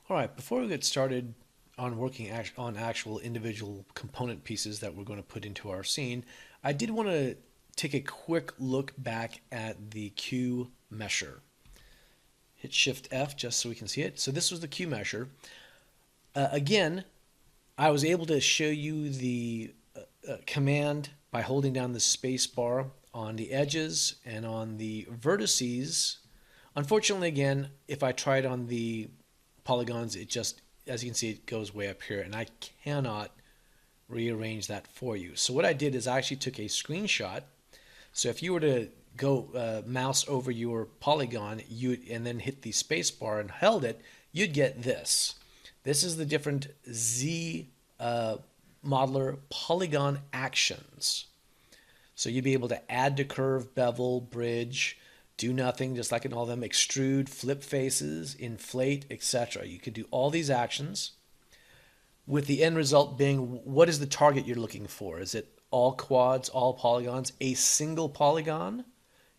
All right, before we get started on working on actual individual component pieces that we're going to put into our scene, I did want to take a quick look back at the Q measure. Hit Shift F just so we can see it. So this was the Q measure. Again, I was able to show you the command by holding down the space bar on the edges and on the vertices. Unfortunately, again, if I tried on the polygons, it just, as you can see, it goes way up here, and I cannot rearrange that for you. So what I did is I actually took a screenshot. So if you were to go mouse over your polygon and then hit the space bar and held it, you'd get this. This is the different Z modeler polygon actions. So you'd be able to add to curve, bevel, bridge, do nothing, just like in all of them, extrude, flip faces, inflate, etc. You could do all these actions with the end result being, what is the target you're looking for? Is it all quads, all polygons, a single polygon?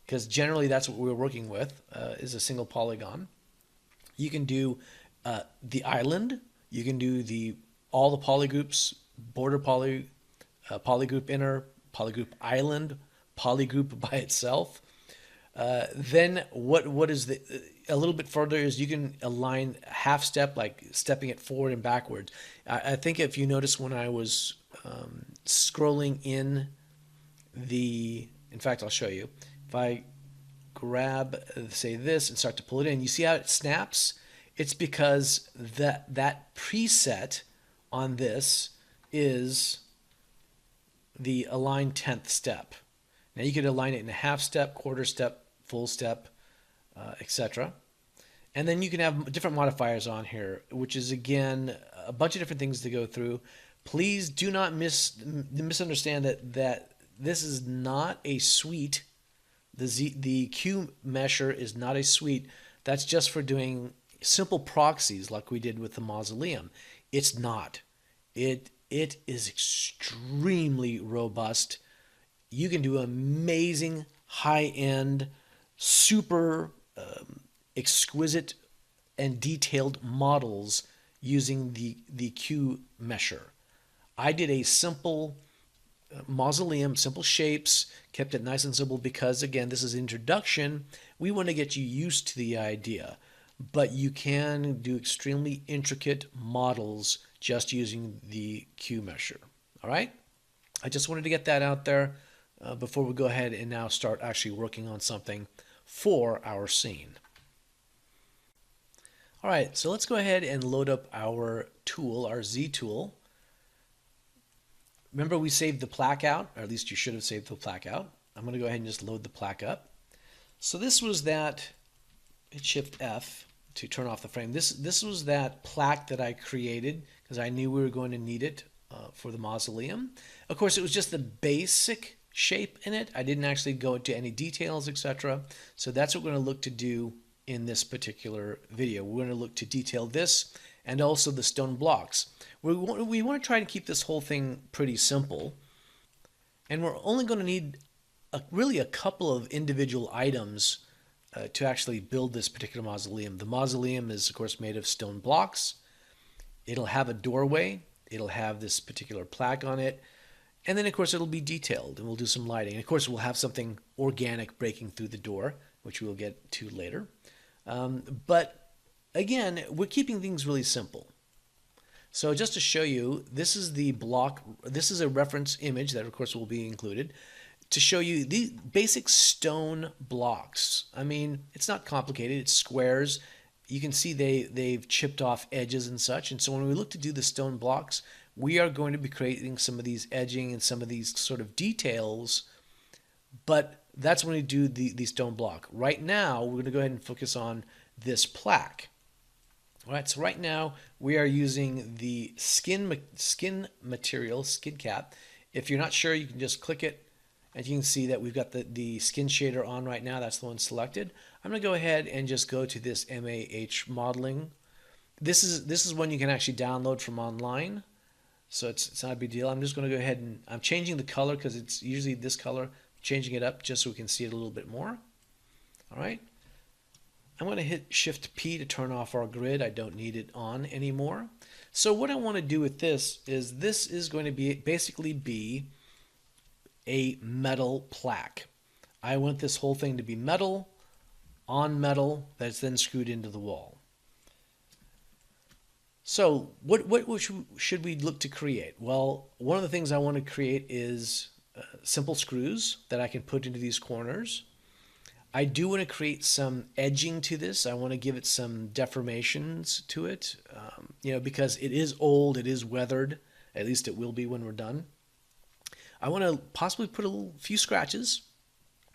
Because generally that's what we're working with, is a single polygon. You can do the island. You can do all the polygroups, border polygroup inner, polygroup island, polygroup by itself. Then what is a little bit further is you can align half step, like stepping it forward and backwards. I think if you notice when I was scrolling in in fact, I'll show you. If I grab, say, this and start to pull it in, you see how it snaps? It's because that preset on this is the align 10th step. Now you could align it in a half step, quarter step, full step, etc. And then you can have different modifiers on here, which is, again, a bunch of different things to go through. Please do not misunderstand that this is not a suite. The Q measure is not a suite. That's just for doing simple proxies like we did with the mausoleum. It's not. It is extremely robust. You can do amazing, high-end, super exquisite and detailed models using the Q measure. I did a simple mausoleum, simple shapes, kept it nice and simple because, again, this is introduction. We want to get you used to the idea, but you can do extremely intricate models just using the Q measure. All right? I just wanted to get that out there before we go ahead and now start actually working on something for our scene. All right, so let's go ahead and load up our tool, our Z tool. Remember we saved the plaque out, or at least you should have saved the plaque out. I'm going to go ahead and just load the plaque up. So this was that, hit Shift F to turn off the frame. This was that plaque that I created because I knew we were going to need it for the mausoleum. Of course, it was just the basic shape in it. I didn't actually go into any details, etc. So that's what we're going to look to do in this particular video. We're going to look to detail this and also the stone blocks. We want to try to keep this whole thing pretty simple, and we're only going to need really a couple of individual items to actually build this particular mausoleum. The mausoleum is, of course, made of stone blocks. It'll have a doorway. It'll have this particular plaque on it. And then, of course, it'll be detailed, and we'll do some lighting. And, of course, we'll have something organic breaking through the door, which we'll get to later. But, again, we're keeping things really simple. So just to show you, this is the block. This is a reference image that, of course, will be included to show you the basic stone blocks. I mean, it's not complicated. It's squares. You can see they've chipped off edges and such. And so when we look to do the stone blocks, we are going to be creating some of these edging and some of these sort of details, but that's when we do the stone block. Right now, we're going to go ahead and focus on this plaque. All right, so right now we are using the skin material, skin cap. If you're not sure, you can just click it, and you can see that we've got the skin shader on right now. That's the one selected. I'm going to go ahead and just go to this MAH modeling. This is one you can actually download from online. So it's not a big deal. I'm just going to go ahead and I'm changing the color because it's usually this color. I'm changing it up just so we can see it a little bit more. All right. I'm going to hit Shift P to turn off our grid. I don't need it on anymore. So what I want to do with this is going to be basically be a metal plaque. I want this whole thing to be metal on metal that's then screwed into the wall. So what should we look to create? Well, one of the things I want to create is simple screws that I can put into these corners. I do want to create some edging to this. I want to give it some deformations to it, because it is old, it is weathered. At least it will be when we're done. I want to possibly put a few scratches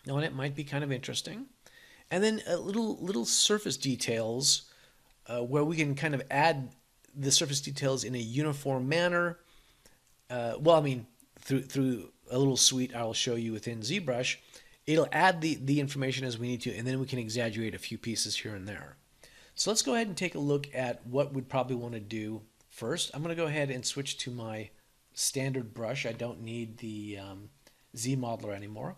on it. Might be kind of interesting. And then little surface details where we can kind of add the surface details in a uniform manner. Through a little suite I will show you within ZBrush. It'll add the information as we need to, and then we can exaggerate a few pieces here and there. So let's go ahead and take a look at what we'd probably want to do first. I'm going to go ahead and switch to my standard brush. I don't need the Z modeler anymore.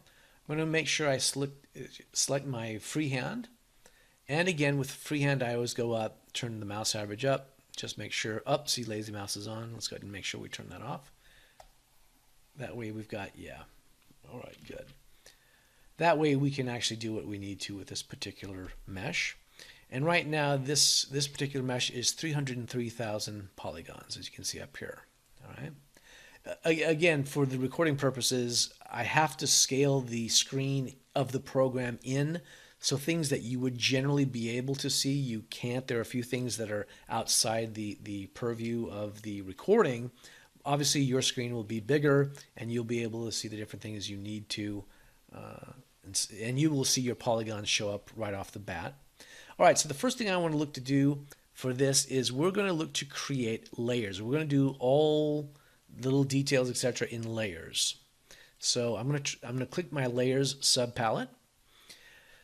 I'm going to make sure I select my freehand. And again, with freehand, I always go up, turn the mouse average up, just make sure, see lazy mouse is on. Let's go ahead and make sure we turn that off. That way we've got, all right, good. That way we can actually do what we need to with this particular mesh. And right now this particular mesh is 303,000 polygons, as you can see up here. All right. Again, for the recording purposes, I have to scale the screen of the program in. So things that you would generally be able to see, you can't. There are a few things that are outside the purview of the recording. Obviously, your screen will be bigger, and you'll be able to see the different things you need to, and you will see your polygons show up right off the bat. All right, so the first thing I want to look to do for this is we're going to look to create layers. We're going to do all little details, etc., in layers. So I'm going to click my layers sub palette.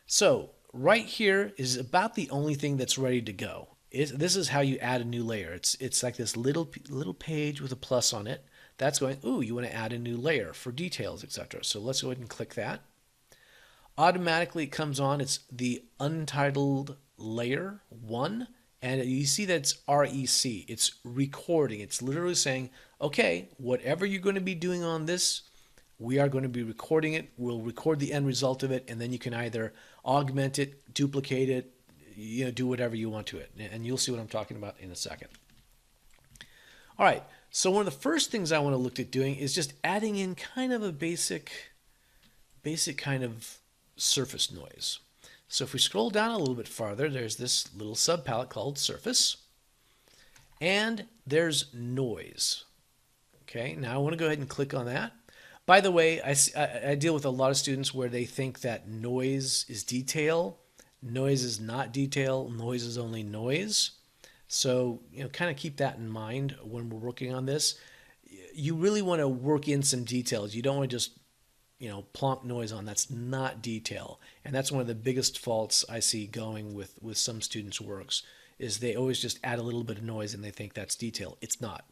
So right here is about the only thing that's ready to go. This is how you add a new layer. It's like this little page with a plus on it. That's going, ooh, you want to add a new layer for details, etc. So let's go ahead and click that. Automatically it comes on. It's the untitled layer 1. And you see that it's REC. It's recording. It's literally saying, okay, whatever you're going to be doing on this, we are going to be recording it. We'll record the end result of it, and then you can either augment it, duplicate it, do whatever you want to it. And you'll see what I'm talking about in a second. All right, so one of the first things I want to look at doing is just adding in kind of a basic kind of surface noise. So if we scroll down a little bit farther, there's this little sub palette called surface, and there's noise. Okay, now I want to go ahead and click on that. By the way, I deal with a lot of students where they think that noise is detail. Noise is not detail. Noise is only noise. So, kind of keep that in mind when we're working on this. You really want to work in some details. You don't want to just, plonk noise on. That's not detail. And that's one of the biggest faults I see going with some students' works, is they always just add a little bit of noise and they think that's detail. It's not.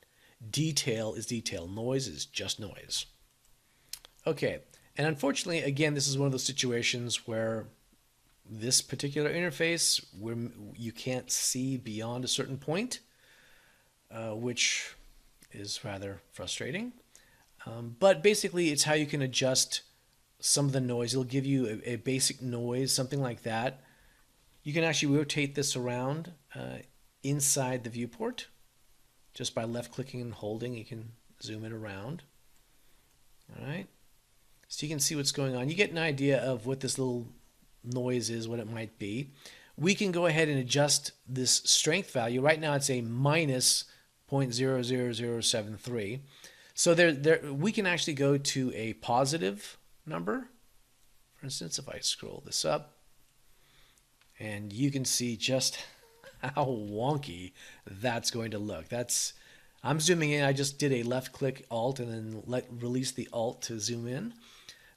Detail is detail. Noise is just noise. Okay, and unfortunately, again, this is one of those situations where this particular interface, where you can't see beyond a certain point, which is rather frustrating. But basically, it's how you can adjust some of the noise. It'll give you a basic noise, something like that. You can actually rotate this around inside the viewport. Just by left-clicking and holding, you can zoom it around. All right. So you can see what's going on. You get an idea of what this little noise is, what it might be. We can go ahead and adjust this strength value. Right now it's a minus 0.00073. So we can actually go to a positive number. For instance, if I scroll this up, and you can see just how wonky that's going to look. I'm zooming in. I just did a left click Alt and then release the Alt to zoom in.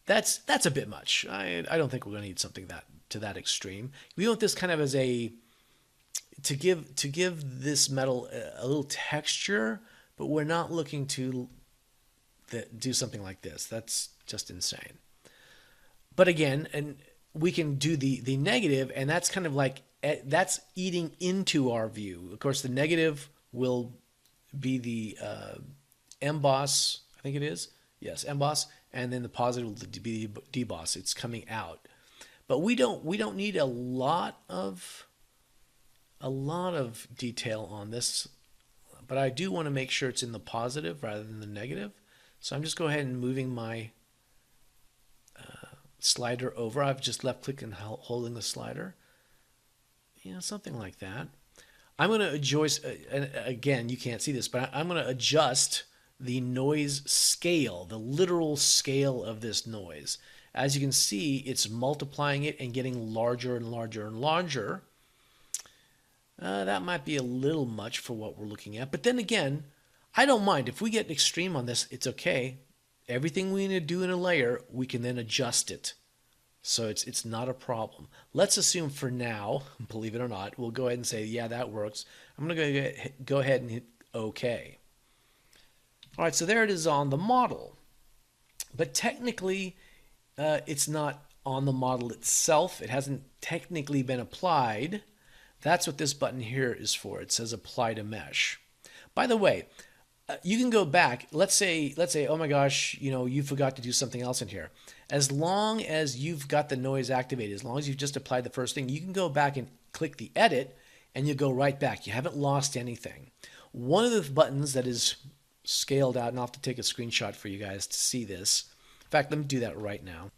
That's a bit much. I don't think we're going to need something to that extreme. We want this kind of as to give this metal a little texture, but we're not looking to do something like this. That's just insane. But again, and we can do the negative, and that's kind of like that's eating into our view. Of course, the negative will be the emboss, I think it is. Yes, emboss, and then the positive will be deboss. It's coming out. But we don't need a lot of detail on this, but I do want to make sure it's in the positive rather than the negative. So I'm just go ahead and moving my slider over. I've just left click and holding the slider. You know, something like that. I'm going to adjust, again, you can't see this, but I'm going to adjust the noise scale, the literal scale of this noise. As you can see, it's multiplying it and getting larger and larger and larger. That might be a little much for what we're looking at. But then again, I don't mind. If we get extreme on this, it's okay. Everything we need to do in a layer, we can then adjust it. So it's not a problem. Let's assume for now, believe it or not, we'll go ahead and say, yeah, that works. I'm going to go ahead and hit OK. All right, so there it is on the model. But technically, it's not on the model itself. It hasn't technically been applied. That's what this button here is for. It says apply to mesh. By the way, you can go back. Let's say, oh my gosh, you forgot to do something else in here. As long as you've got the noise activated, as long as you've just applied the first thing, you can go back and click the edit and you go right back. You haven't lost anything. One of the buttons that is scaled out, and I'll have to take a screenshot for you guys to see this. In fact, let me do that right now.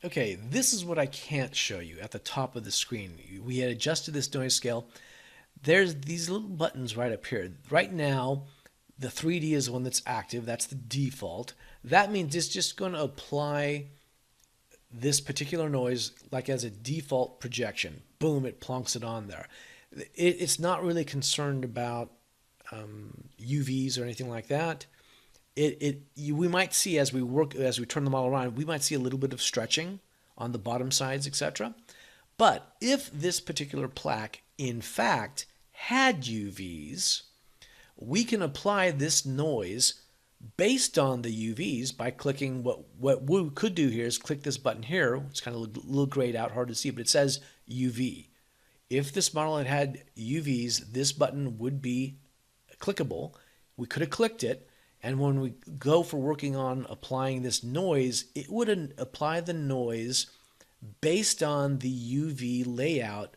Okay, this is what I can't show you at the top of the screen. We had adjusted this noise scale. There's these little buttons right up here. Right now, the 3D is the one that's active. That's the default. That means it's just going to apply this particular noise like as a default projection. Boom, it plonks it on there. It's not really concerned about UVs or anything like that. We might see as we turn the model around, we might see a little bit of stretching on the bottom sides, etc. But if this particular plaque, in fact, had UVs, we can apply this noise based on the UVs by clicking what we could do here is click this button here. It's kind of a little grayed out, hard to see, but it says UV. If this model had UVs, this button would be clickable. We could have clicked it. And when we go for working on applying this noise, it would apply the noise based on the UV layout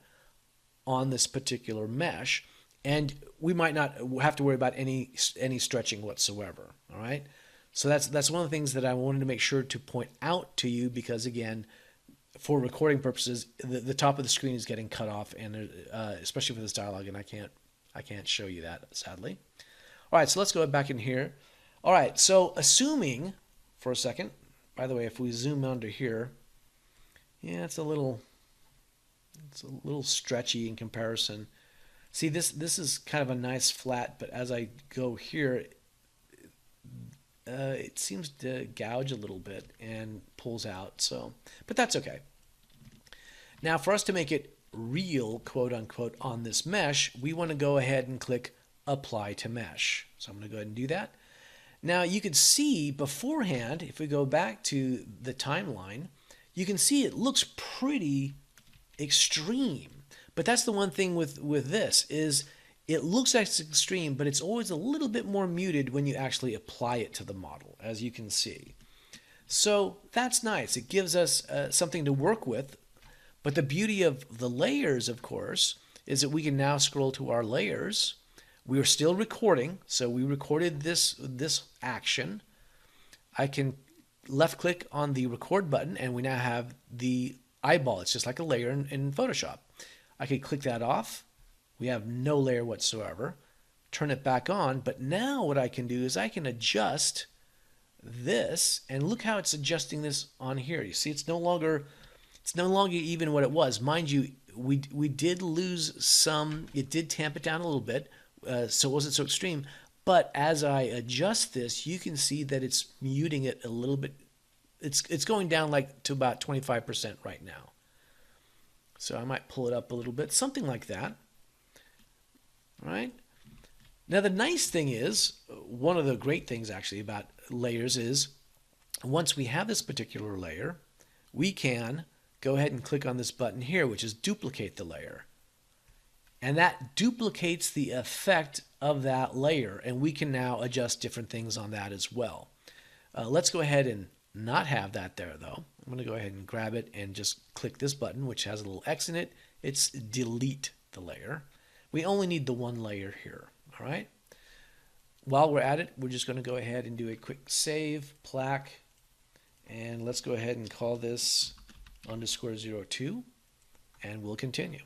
on this particular mesh. And we might not have to worry about any stretching whatsoever. All right. So that's one of the things that I wanted to make sure to point out to you, because again, for recording purposes, the top of the screen is getting cut off, and especially for this dialogue, and I can't show you that, sadly. All right, so let's go back in here. All right, so assuming for a second, by the way, if we zoom under here, yeah, it's a little stretchy in comparison. See, this is kind of a nice flat, but as I go here, it seems to gouge a little bit and pulls out. So, but that's okay. Now, for us to make it real, quote unquote, on this mesh, we want to go ahead and click Apply to Mesh. So I'm going to go ahead and do that. Now you can see beforehand, if we go back to the timeline, you can see it looks pretty extreme. But that's the one thing with this is it looks like it's extreme, but it's always a little bit more muted when you actually apply it to the model, as you can see. So that's nice. It gives us something to work with. But the beauty of the layers, of course, is that we can now scroll to our layers. We are still recording, so we recorded this action. I can left click on the record button and we now have the eyeball. It's just like a layer in Photoshop. I could click that off. We have no layer whatsoever. Turn it back on, but now what I can do is I can adjust this, and look how it's adjusting this on here. You see, it's no longer even what it was. Mind you, we did lose some, it did tamp it down a little bit, so it wasn't so extreme. But as I adjust this, you can see that it's muting it a little bit. It's going down like to about 25% right now. So I might pull it up a little bit, something like that. All right. Now the nice thing is, one of the great things actually about layers is, once we have this particular layer, we can go ahead and click on this button here, which is duplicate the layer. And that duplicates the effect of that layer, and we can now adjust different things on that as well. Let's go ahead and not have that there though. I'm going to go ahead and grab it and just click this button, which has a little X in it. It's delete the layer. We only need the one layer here. All right. While we're at it, we're just going to go ahead and do a quick save, Plaque, and let's go ahead and call this _02, and we'll continue.